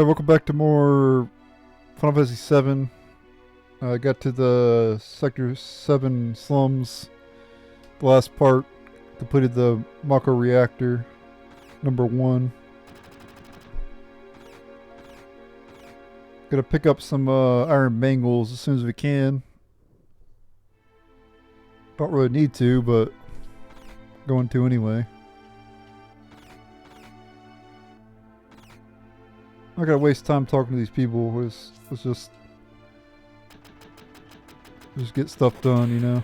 Welcome back to more Final Fantasy 7. I got to the Sector 7 Slums. The last part. Completed the Mako Reactor. Number 1. Gotta pick up some iron bangles as soon as we can. Don't really need to, but going to anyway. I'm not gonna waste time talking to these people. Let's just get stuff done, you know.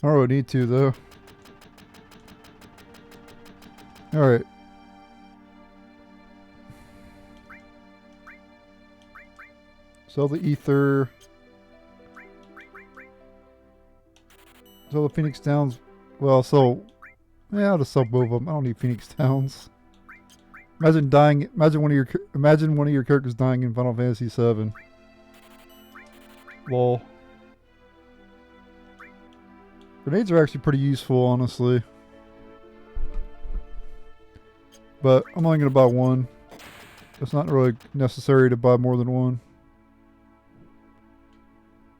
I don't really need to though. Alright. Sell the ether. Sell the Phoenix Downs. Well, so yeah, I'll just sell both of them. I don't need Phoenix Downs. Imagine dying. Imagine one of your characters dying in Final Fantasy 7. Lol. Grenades are actually pretty useful, honestly. But I'm only gonna buy one. It's not really necessary to buy more than one.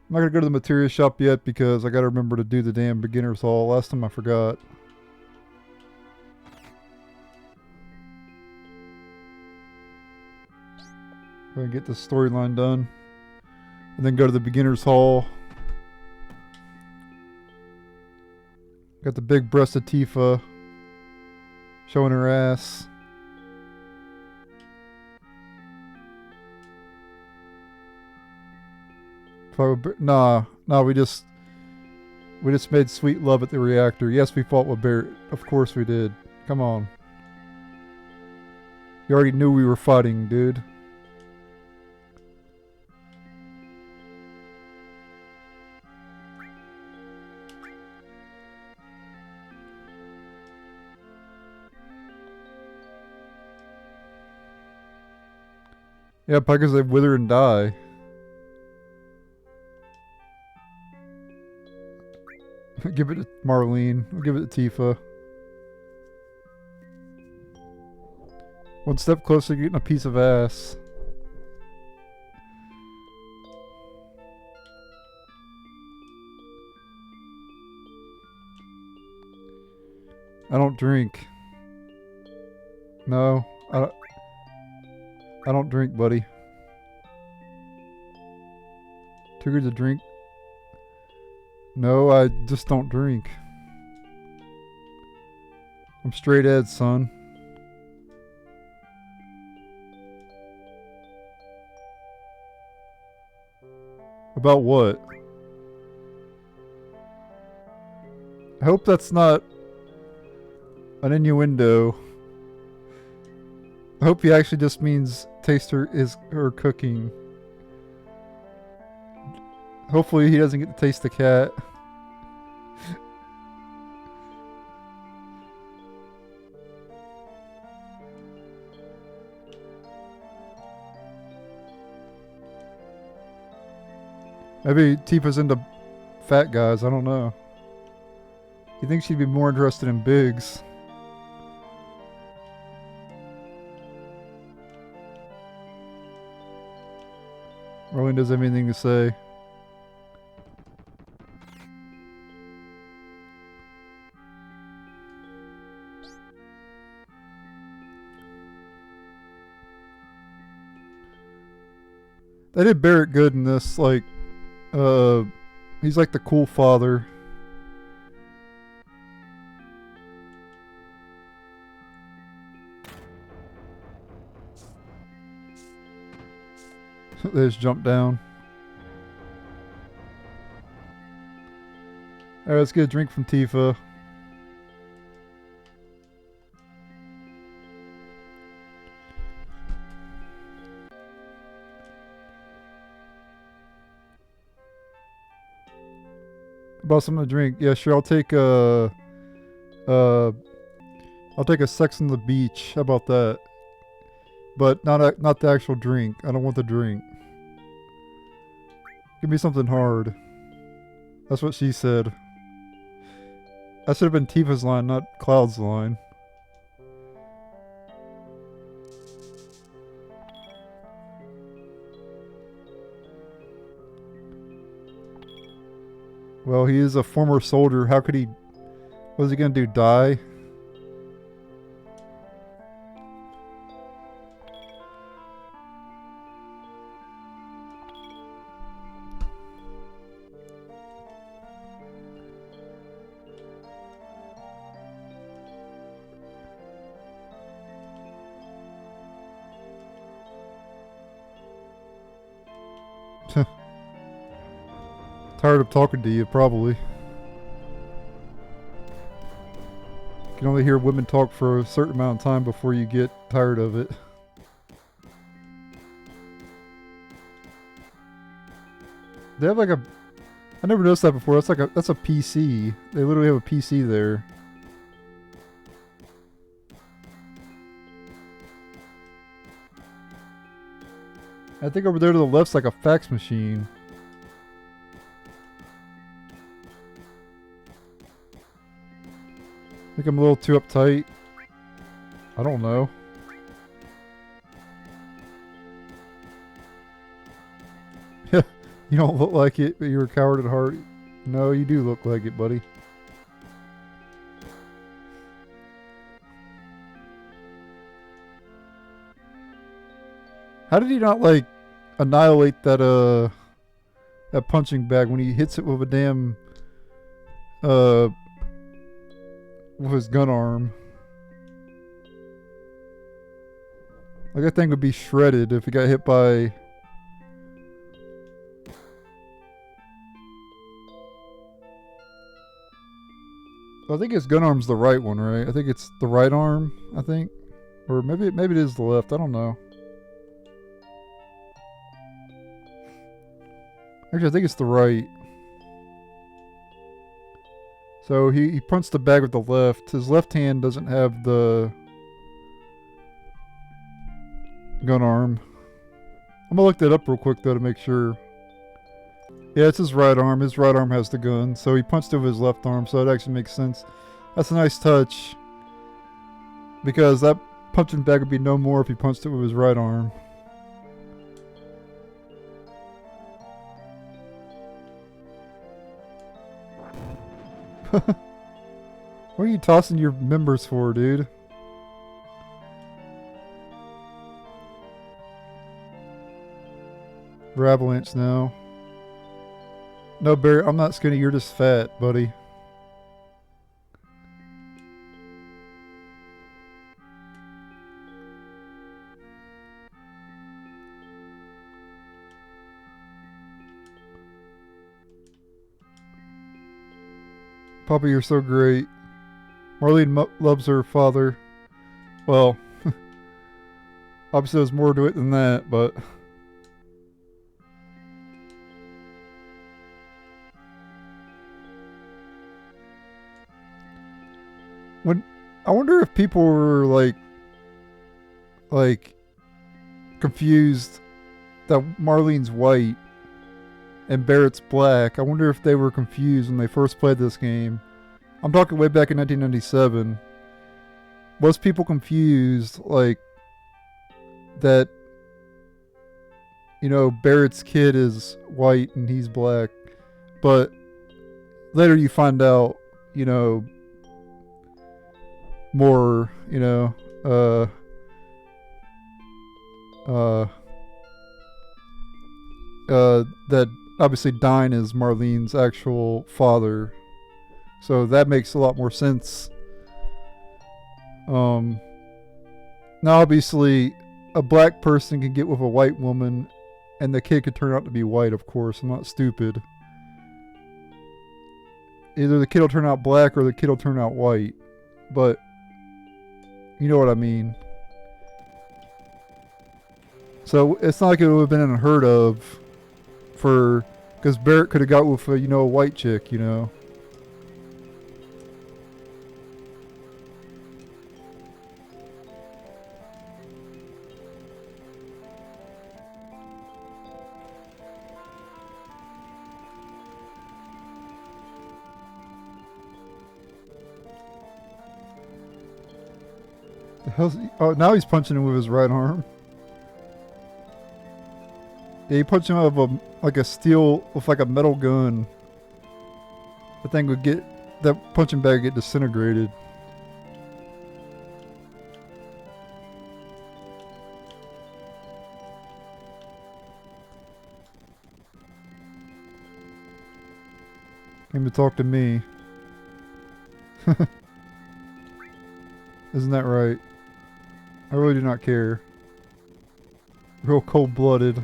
I'm not going to go to the material shop yet because I got to remember to do the damn beginner's hall. Last time I forgot. Go and get the storyline done. And then go to the beginner's hall. Got the big breasted Tifa showing her ass. Nah, we just made sweet love at the reactor. Yes, we fought with Barret. Of course we did. Come on. You already knew we were fighting, dude. Yeah, because they wither and die. Give it to Marlene. I'll give it to Tifa. One step closer to getting a piece of ass. I don't drink. No, I don't drink, buddy. Too good to drink. No, I just don't drink. I'm straight edge, son. About what? I hope that's not an innuendo. I hope he actually just means taste her cooking. Hopefully he doesn't get to taste the cat. Maybe Tifa's into fat guys, I don't know. You think she'd be more interested in bigs? Rolling doesn't have anything to say. They did Barret good in this, like, he's like the cool father. They just jump down. Alright, let's get a drink from Tifa. About something to drink. Yeah, sure. I'll take a Sex on the Beach. How about that? But not the actual drink. I don't want the drink. Give me something hard. That's what she said. That should have been Tifa's line, not Cloud's line. Well, he is a former soldier. How could he... What is he gonna do, die? Tired of talking to you, probably. You can only hear women talk for a certain amount of time before you get tired of it. They have like a... I never noticed that before. That's a PC. They literally have a PC there. I think over there to the left's like a fax machine. I think I'm a little too uptight. I don't know. You don't look like it, but you're a coward at heart. No, you do look like it, buddy. How did he not, like, annihilate that, that punching bag when he hits it with a damn, with his gun arm? Like, that thing would be shredded if it got hit by... I think his gun arm's the right one, right? I think it's the right arm, I think. Or maybe it is the left, I don't know. Actually, I think it's the right. So he punched the bag with the left. His left hand doesn't have the gun arm. I'm gonna look that up real quick though to make sure. Yeah, it's his right arm. His right arm has the gun. So he punched it with his left arm, so it actually makes sense. That's a nice touch. Because that punching bag would be no more if he punched it with his right arm. What are you tossing your members for, dude? We're Avalanche now. No, Barry, I'm not skinny. You're just fat, buddy. Poppy, you're so great. Marlene loves her father. Well, obviously there's more to it than that, but... I wonder if people were like confused that Marlene's white and Barrett's black. I wonder if they were confused when they first played this game. I'm talking way back in 1997. Was people confused like that, you know, Barrett's kid is white and he's black, but later you find out, you know, more, you know, that obviously Dine is Marlene's actual father, so that makes a lot more sense. Now obviously a black person can get with a white woman and the kid could turn out to be white, of course. I'm not stupid. Either the kid will turn out black or the kid will turn out white, but you know what I mean. So it's not like it would have been unheard of for, because Barrett could have got with a, you know, a white chick, you know. The hell's he? Oh, now he's punching him with his right arm. Yeah, he punched him out of a like a steel with like a metal gun. The thing would get that punching bag would get disintegrated. Came to talk to me. Isn't that right? I really do not care. Real cold-blooded.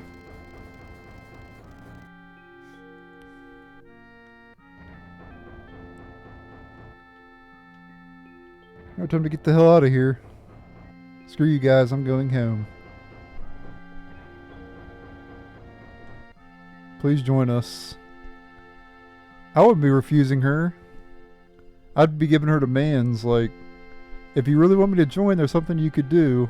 Alright, time to get the hell out of here. Screw you guys, I'm going home. Please join us. I wouldn't be refusing her. I'd be giving her demands like, if you really want me to join, there's something you could do.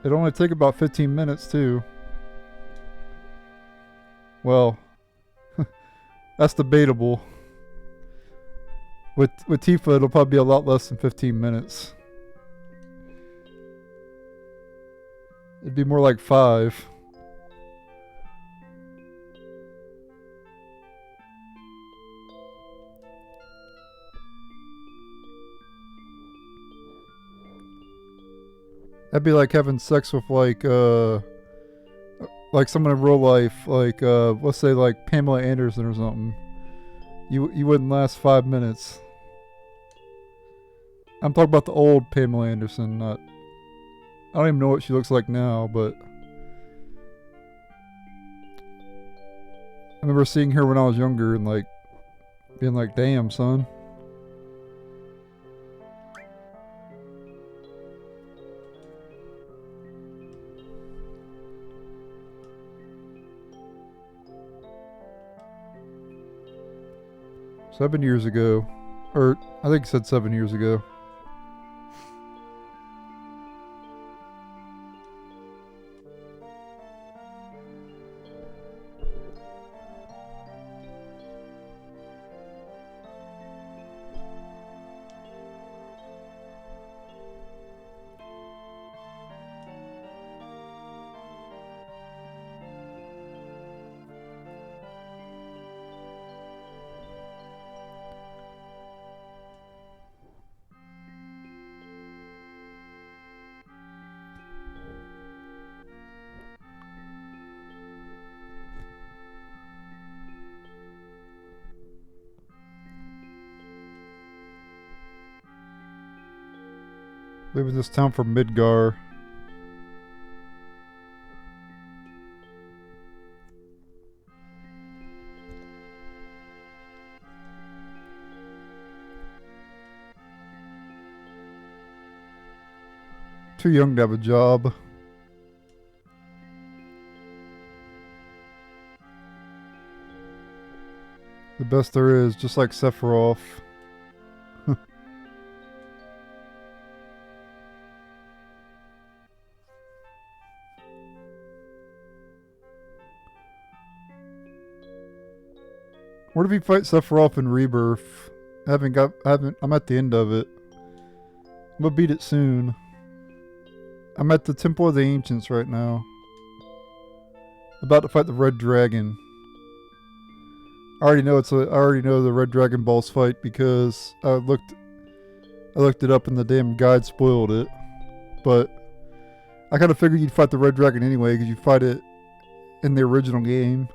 It'd only take about 15 minutes too. Well, that's debatable. With Tifa, it'll probably be a lot less than 15 minutes. It'd be more like 5. That'd be like having sex with like someone in real life, like let's say like Pamela Anderson or something. You wouldn't last 5 minutes. I'm talking about the old Pamela Anderson, not. I don't even know what she looks like now, but I remember seeing her when I was younger and like being like, "Damn, son." "7 years ago," or I think it said 7 years ago. Leaving this town for Midgar. Too young to have a job. The best there is, just like Sephiroth. Where did we fight Sephiroth in Rebirth? I'm at the end of it. I'm gonna beat it soon. I'm at the Temple of the Ancients right now. About to fight the Red Dragon. I already know the Red Dragon boss fight because I looked it up and the damn guide spoiled it. But I kind of figured you'd fight the Red Dragon anyway because you fight it in the original game.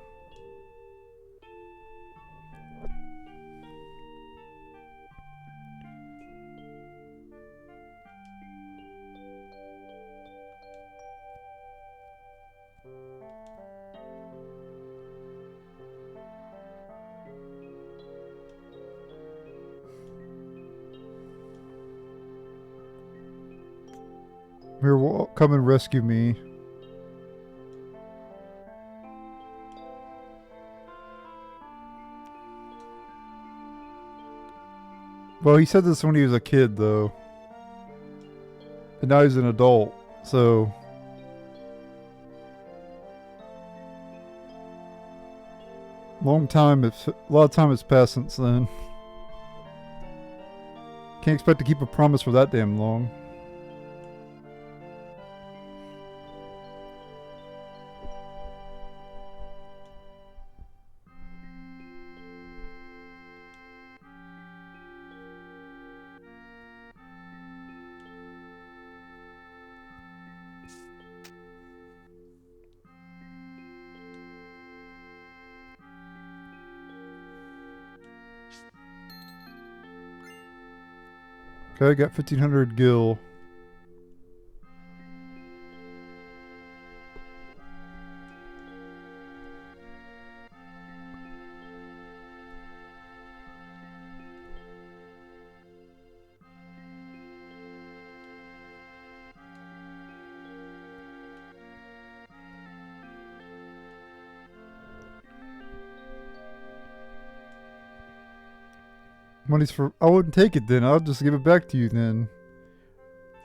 Here, come and rescue me. Well, he said this when he was a kid, though. And now he's an adult, so... a lot of time has passed since then. Can't expect to keep a promise for that damn long. Okay, I got 1500 gil. Money's for... I wouldn't take it then. I'll just give it back to you then.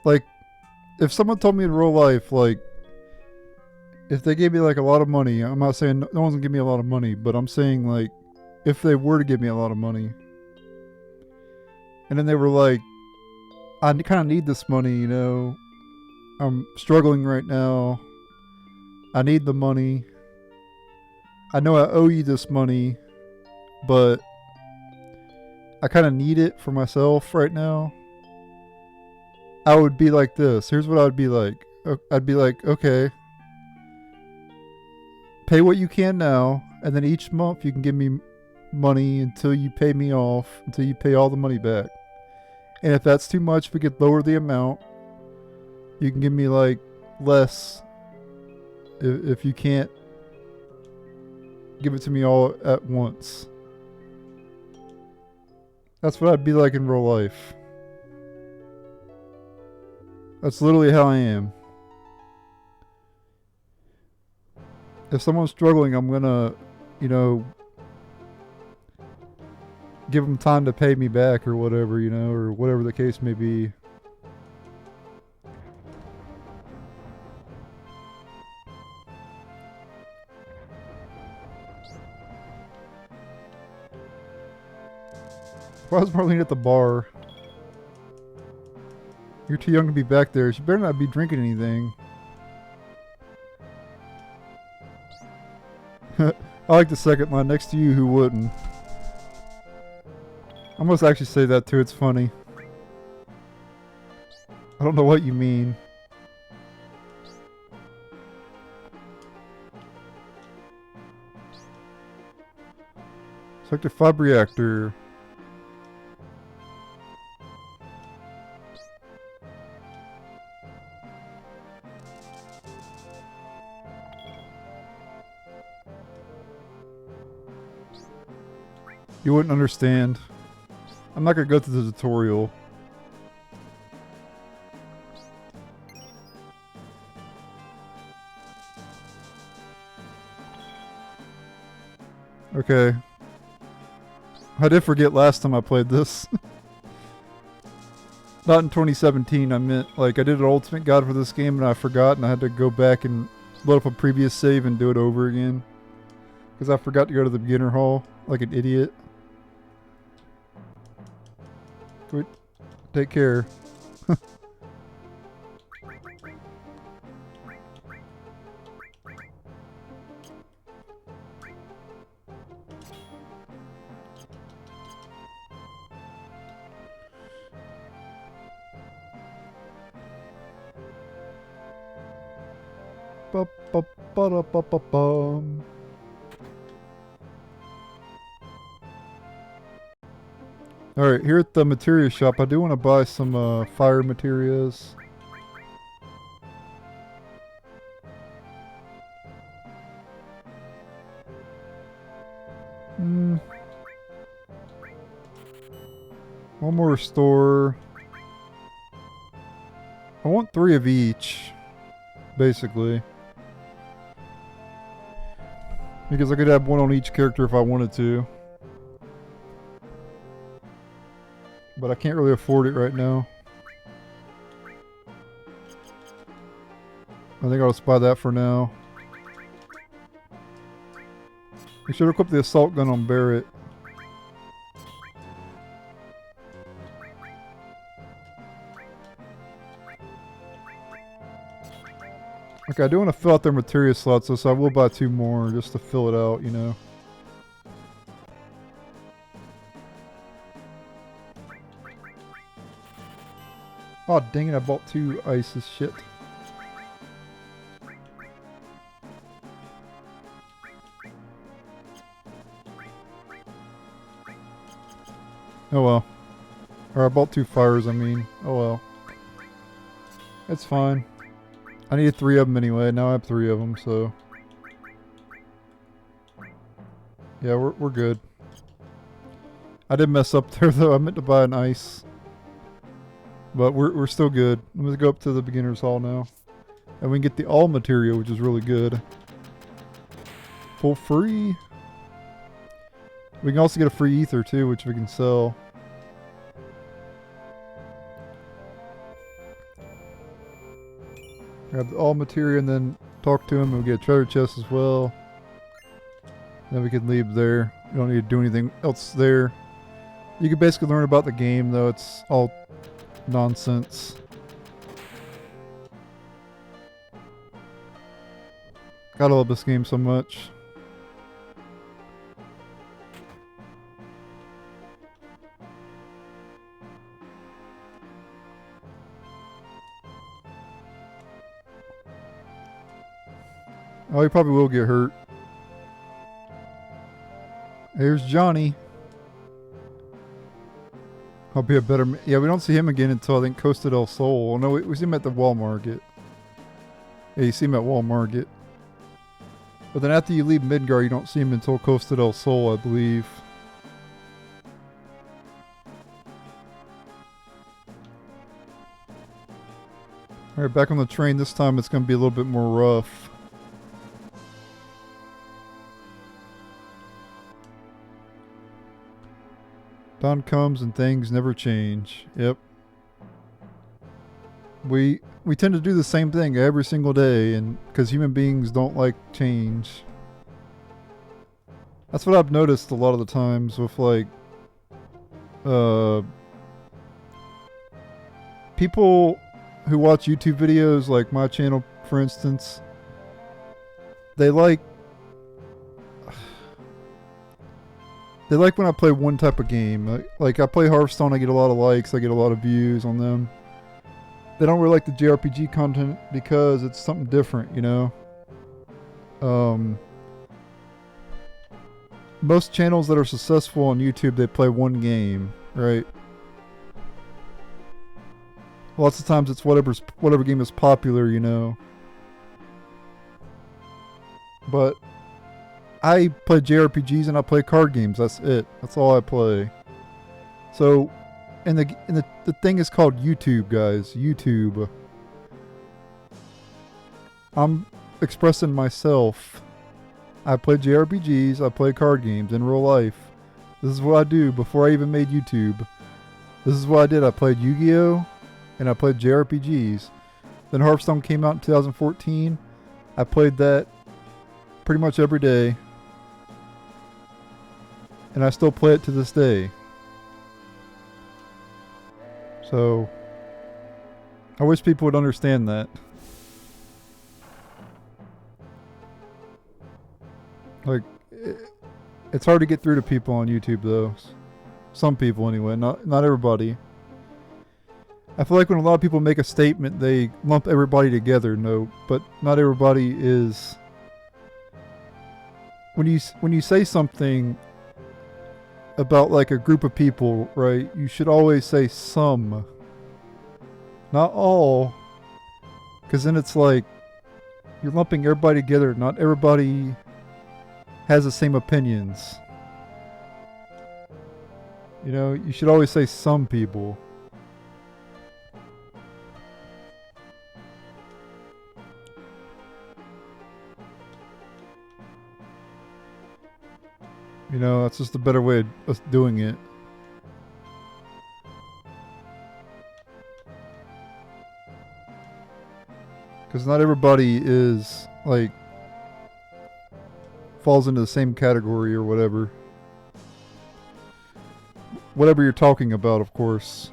Like, if someone told me in real life, like, if they gave me, like, a lot of money, I'm not saying no one's gonna give me a lot of money, but I'm saying, like, if they were to give me a lot of money, and then they were like, I kind of need this money, you know, I'm struggling right now, I need the money, I know I owe you this money, but I kind of need it for myself right now. I would be like this. Here's what I would be like. I'd be like, okay, pay what you can now, and then each month you can give me money until you pay me off, until you pay all the money back. And if that's too much, we could lower the amount. You can give me like less if you can't give it to me all at once. That's what I'd be like in real life. That's literally how I am. If someone's struggling, I'm gonna, you know, give them time to pay me back or whatever, you know, or whatever the case may be. Why was Marlene at the bar? You're too young to be back there. She better not be drinking anything. I like the second line. Next to you, who wouldn't? I must actually say that too. It's funny. I don't know what you mean. Sector 5 reactor. You wouldn't understand. I'm not gonna go through the tutorial. Okay. I did forget last time I played this. Not in 2017, I meant, like, I did an ultimate guide for this game and I forgot and I had to go back and load up a previous save and do it over again. Because I forgot to go to the beginner hall, like an idiot. Good. Take care. Ba-ba-ba-da-ba-ba-bum. Alright, here at the materia shop, I do want to buy some fire materials. One more restore. I want 3 of each, basically. Because I could have one on each character if I wanted to. But I can't really afford it right now. I think I'll just buy that for now. We should equip the assault gun on Barrett. Like, I do want to fill out their materia slots, so I will buy 2 more just to fill it out, you know. Oh, dang it, I bought 2 ices, shit. Oh well. Or I bought 2 fires, I mean. Oh well. It's fine. I needed 3 of them anyway. Now I have 3 of them, so. Yeah, we're good. I did mess up there though. I meant to buy an ice. But we're still good. I'm gonna go up to the beginner's hall now. And we can get the all material, which is really good. Full free. We can also get a free ether too, which we can sell. Grab the all material and then talk to him, and we get a treasure chest as well. Then we can leave there. You don't need to do anything else there. You can basically learn about the game, though. It's all nonsense. Gotta love this game so much. Oh, he probably will get hurt. Here's Johnny. I'll be a better... Yeah, we don't see him again until, I think, Costa del Sol. Oh, no, we see him at the Wall Market. Yeah, you see him at Wall Market. But then after you leave Midgar, you don't see him until Costa del Sol, I believe. Alright, back on the train. This time it's going to be a little bit more rough. Dawn comes and things never change. Yep. We tend to do the same thing every single day, and because human beings don't like change. That's what I've noticed a lot of the times with like people who watch YouTube videos, like my channel for instance. They like when I play one type of game. Like I play Hearthstone, I get a lot of likes, I get a lot of views on them. They don't really like the JRPG content because it's something different, you know? Most channels that are successful on YouTube, they play one game, right? Lots of times it's whatever game is popular, you know? But I play JRPGs and I play card games. That's it. That's all I play. So, and the thing is called YouTube, guys. YouTube. I'm expressing myself. I play JRPGs. I play card games in real life. This is what I do before I even made YouTube. This is what I did. I played Yu-Gi-Oh! And I played JRPGs. Then Hearthstone came out in 2014. I played that pretty much every day. And I still play it to this day. So, I wish people would understand that. Like, it's hard to get through to people on YouTube though. Some people anyway, not everybody. I feel like when a lot of people make a statement, they lump everybody together. No, but not everybody is. When you say something about like a group of people, right? You should always say some, not all, because then it's like you're lumping everybody together. Not everybody has the same opinions. You know, you should always say some people. You know, that's just a better way of us doing it. Because not everybody is, like, falls into the same category or whatever. Whatever you're talking about, of course.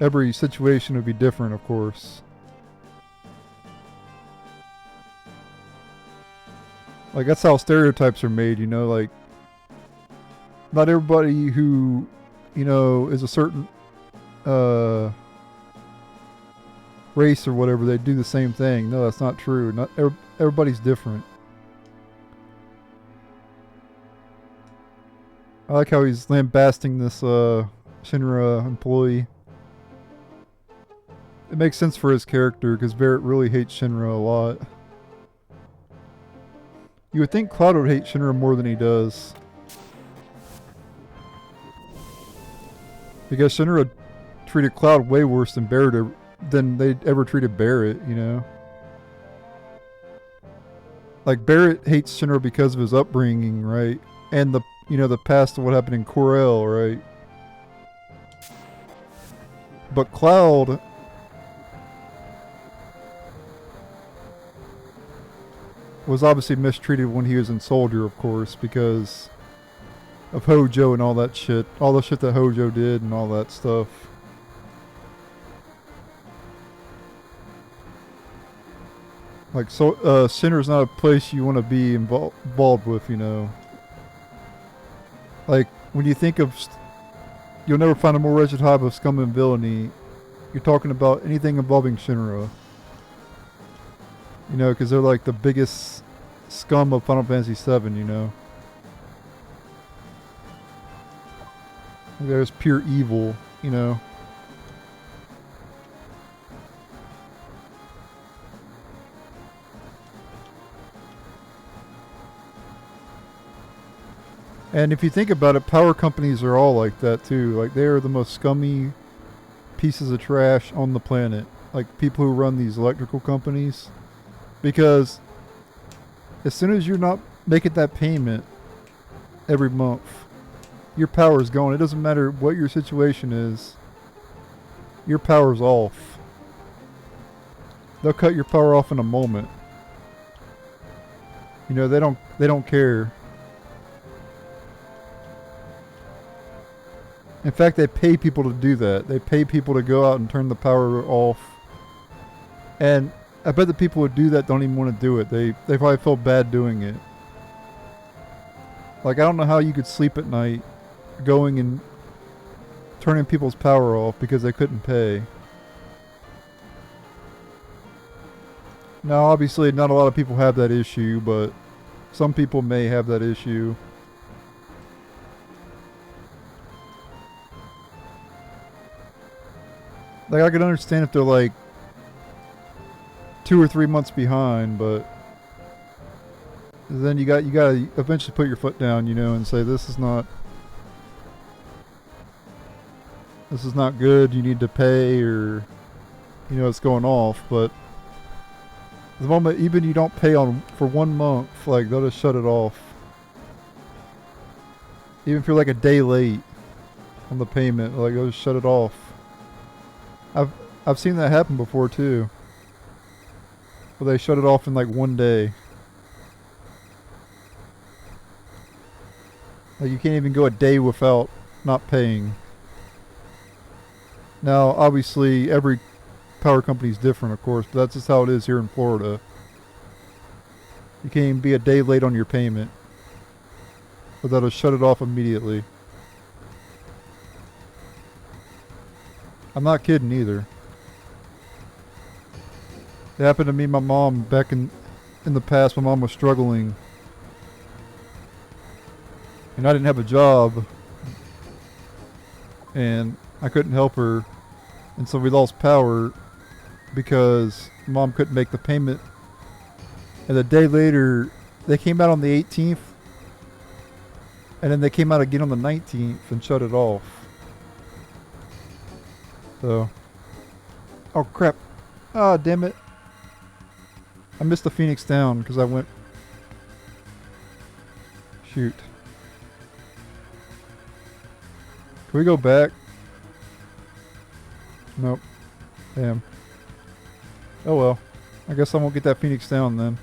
Every situation would be different, of course. Like, that's how stereotypes are made, you know? Like, not everybody who, you know, is a certain race or whatever, they do the same thing. No, that's not true. Not everybody's different. I like how he's lambasting this Shinra employee. It makes sense for his character because Barrett really hates Shinra a lot. You would think Cloud would hate Shinra more than he does. Because Shinra treated Cloud way worse than Barrett than they ever treated Barrett, you know? Like, Barrett hates Shinra because of his upbringing, right? And the, you know, the past of what happened in Corel, right? But Cloud was obviously mistreated when he was in Soldier, of course, because of Hojo and all that shit. All the shit that Hojo did and all that stuff. Like, so, Shinra's not a place you want to be involved with, you know. Like, when you think of... You'll never find a more wretched hive of scum and villainy. You're talking about anything involving Shinra. You know, because they're like the biggest scum of Final Fantasy VII, you know. There's pure evil, you know. And if you think about it, power companies are all like that too. Like, they are the most scummy pieces of trash on the planet. Like, people who run these electrical companies. Because as soon as you're not making that payment every month, your power is gone. It doesn't matter what your situation is. Your power's off. They'll cut your power off in a moment. You know, they don't care. In fact, they pay people to do that. They pay people to go out and turn the power off. And I bet the people who do that don't even want to do it. They probably feel bad doing it. Like, I don't know how you could sleep at night going and turning people's power off because they couldn't pay. Now, obviously, not a lot of people have that issue, but some people may have that issue. Like, I could understand if they're like 2 or 3 months behind, but then you gotta eventually put your foot down, you know, and say this is not good. You need to pay, or you know, it's going off. But the moment even you don't pay for 1 month, like, they'll just shut it off. Even if you're like a day late on the payment, like, they'll just shut it off. I've seen that happen before too. Where they shut it off in like 1 day. Like, you can't even go a day without not paying. Now, obviously, every power company is different, of course, but that's just how it is here in Florida. You can't even be a day late on your payment, but that'll shut it off immediately. I'm not kidding either. It happened to me and my mom back in the past. My mom was struggling. And I didn't have a job. And I couldn't help her. And so we lost power because Mom couldn't make the payment. And a day later, they came out on the 18th. And then they came out again on the 19th and shut it off. So. Oh crap. Ah, damn it. I missed the Phoenix down because I went... Shoot. Can we go back? Nope. Damn. Oh well. I guess I won't get that Phoenix down then.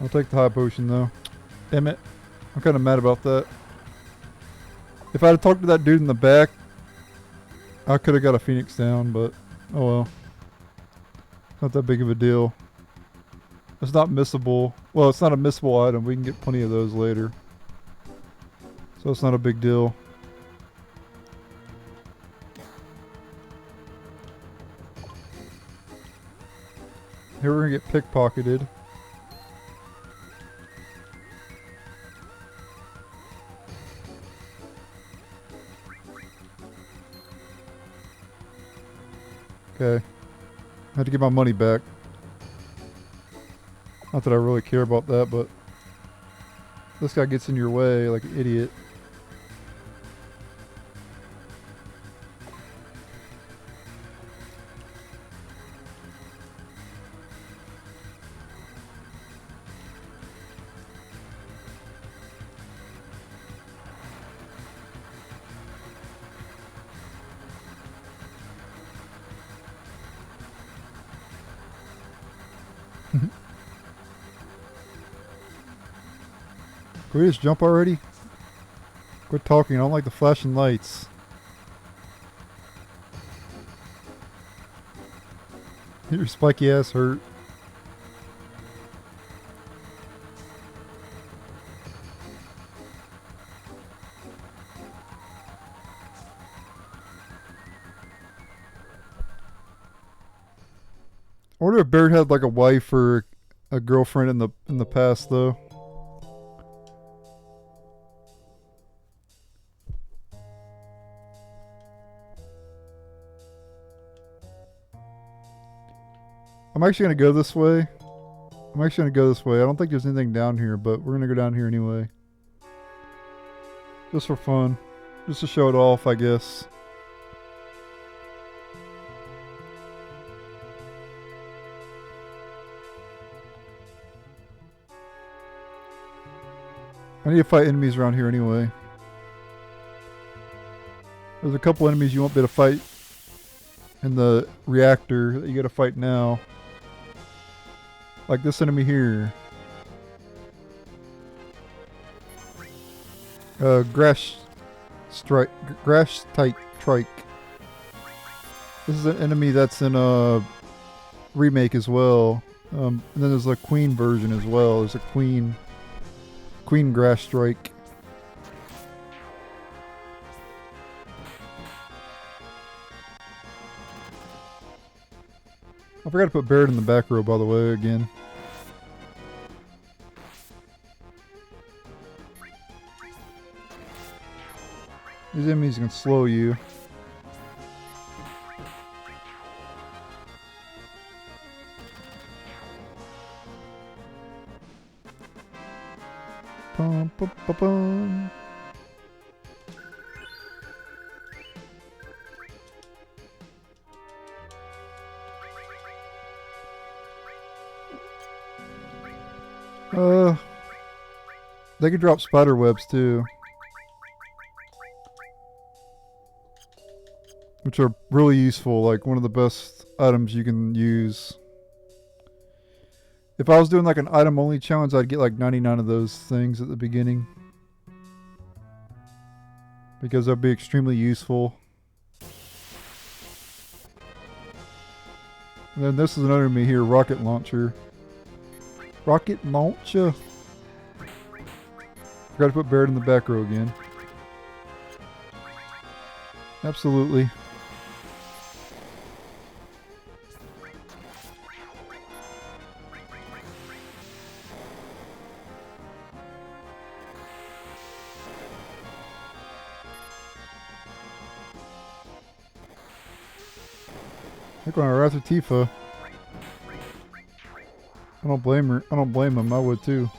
I'll take the high potion though. Damn it. I'm kind of mad about that. If I had talked to that dude in the back, I could have got a Phoenix down, but oh well. Not that big of a deal. It's not missable. Well, it's not a missable item. We can get plenty of those later. So it's not a big deal. Here we're gonna get pickpocketed. Okay. I had to get my money back. Not that I really care about that, but this guy gets in your way like an idiot. Can we just jump already? Quit talking, I don't like the flashing lights. Your spiky ass hurt. I wonder if Bear had like a wife or a girlfriend in the past though. I'm actually gonna go this way. I don't think there's anything down here, but we're gonna go down here anyway. Just for fun. Just to show it off, I guess. I need to fight enemies around here anyway. There's a couple enemies you won't be able to fight in the reactor that you gotta fight now. Like this enemy here. Grass type trike. This is an enemy that's in a remake as well. And then there's a queen version as well. There's a queen grass strike. I forgot to put Barrett in the back row, by the way, again. These enemies can slow you. Pum, pum, pum, pum. They could drop spider webs too, which are really useful, like one of the best items you can use. If I was doing like an item only challenge, I'd get like 99 of those things at the beginning, because that'd be extremely useful. And then this is another enemy here, rocket launcher. Rocket launcher. Forgot to put Barrett in the back row again. Absolutely. They're going to after Tifa. I don't blame her. I don't blame him. I would too.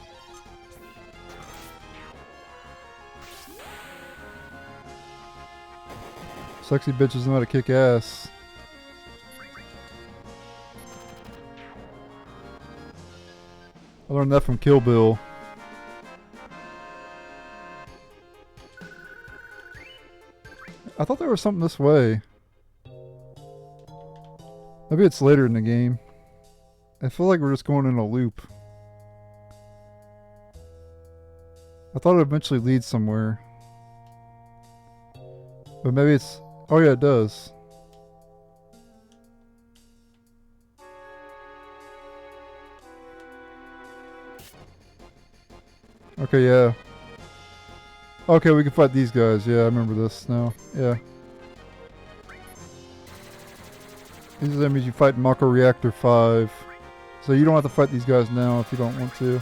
Sexy bitches know how to kick ass. I learned that from Kill Bill. I thought there was something this way. Maybe it's later in the game. I feel like we're just going in a loop. I thought it would eventually lead somewhere. But maybe it's... Oh yeah, it does. Okay, yeah. Okay, we can fight these guys. Yeah, I remember this now. Yeah. These are the enemies you fight in Mako Reactor 5. So you don't have to fight these guys now if you don't want to.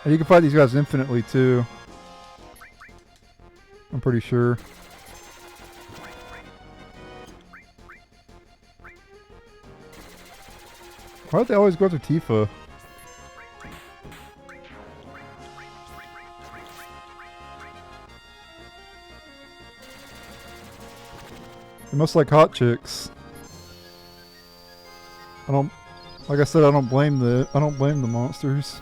And you can fight these guys infinitely too. I'm pretty sure. Why do they always go after Tifa? They must like hot chicks. I don't, like I said, I don't blame the monsters.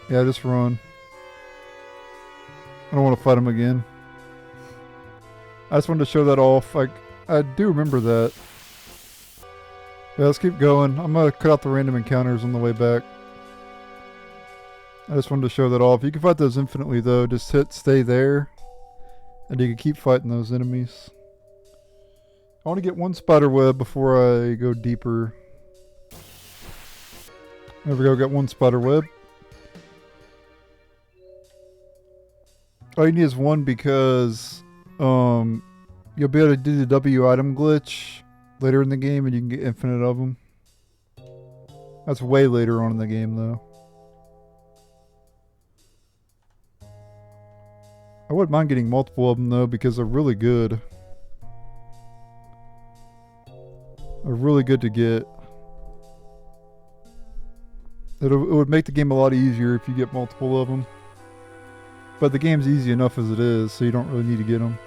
Yeah, just run. I don't want to fight him again. I just wanted to show that off. I do remember that. Yeah, let's keep going. I'm going to cut out the random encounters on the way back. I just wanted to show that off. You can fight those infinitely though. Just hit stay there. And you can keep fighting those enemies. I want to get one spider web before I go deeper. There we go, got one spider web. All you need is one because you'll be able to do the W item glitch later in the game and you can get infinite of them. That's way later on in the game though. I wouldn't mind getting multiple of them though because they're really good. They're really good to get. It would make the game a lot easier if you get multiple of them. But the game's easy enough as it is, so you don't really need to get them.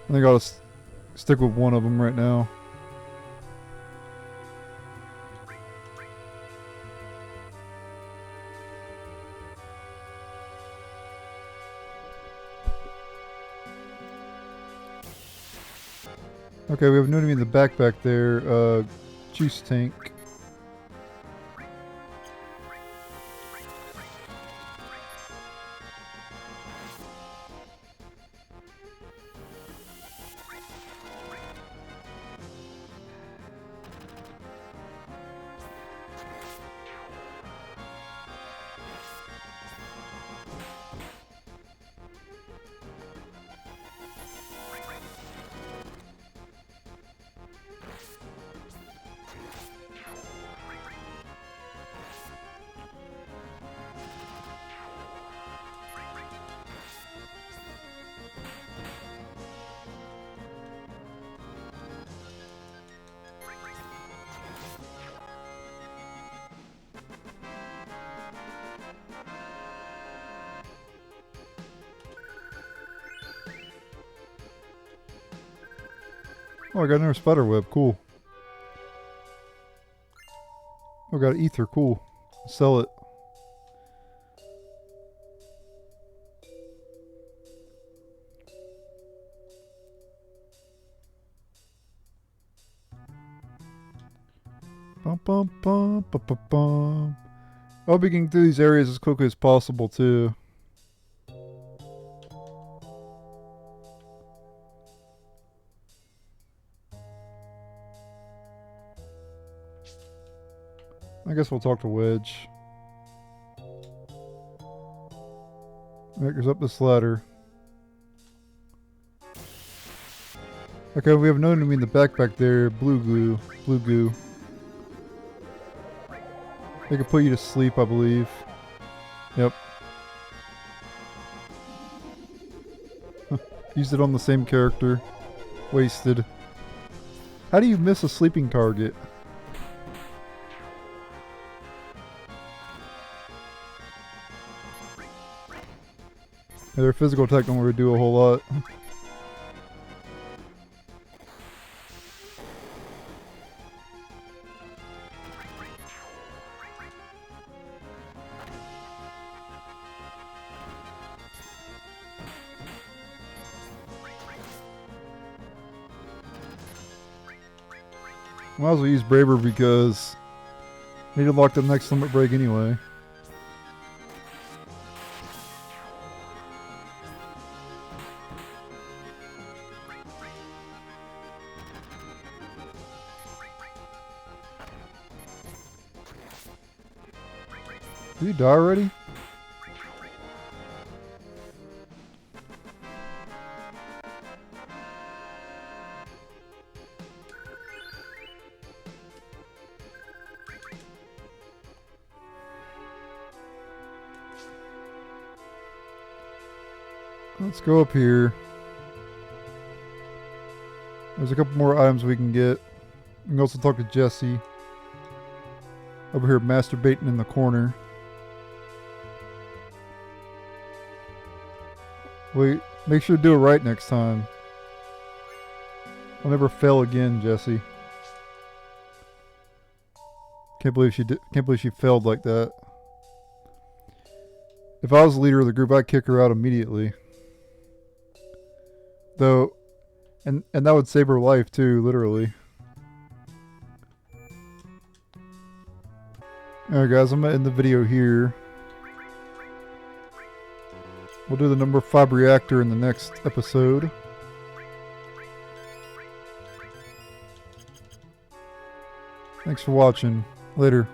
I think I'll stick with one of them right now. Okay, we have an enemy in the backpack there, juice tank. Oh, I got another spider web. Cool. Oh, I got ether. Cool. Sell it. Bum, bum, bum, bum, bum, bum. I'll be getting through these areas as quickly as possible, too. I guess we'll talk to Wedge. Alright, goes up this ladder. Okay, we have an enemy in the backpack there. Blue goo. Blue goo. They can put you to sleep, I believe. Yep. Used it on the same character. Wasted. How do you miss a sleeping target? Yeah, their physical attack don't really do a whole lot. Might as well use Braver because I need to lock the next limit break anyway. Did he die already? Let's go up here. There's a couple more items we can get. We can also talk to Jesse. Over here masturbating in the corner. Wait, make sure to do it right next time. I'll never fail again, Jesse. Can't believe she failed like that. If I was the leader of the group, I'd kick her out immediately. Though, and that would save her life too, literally. Alright guys, I'm gonna end the video here. We'll do the number 5 reactor in the next episode. Thanks for watching. Later.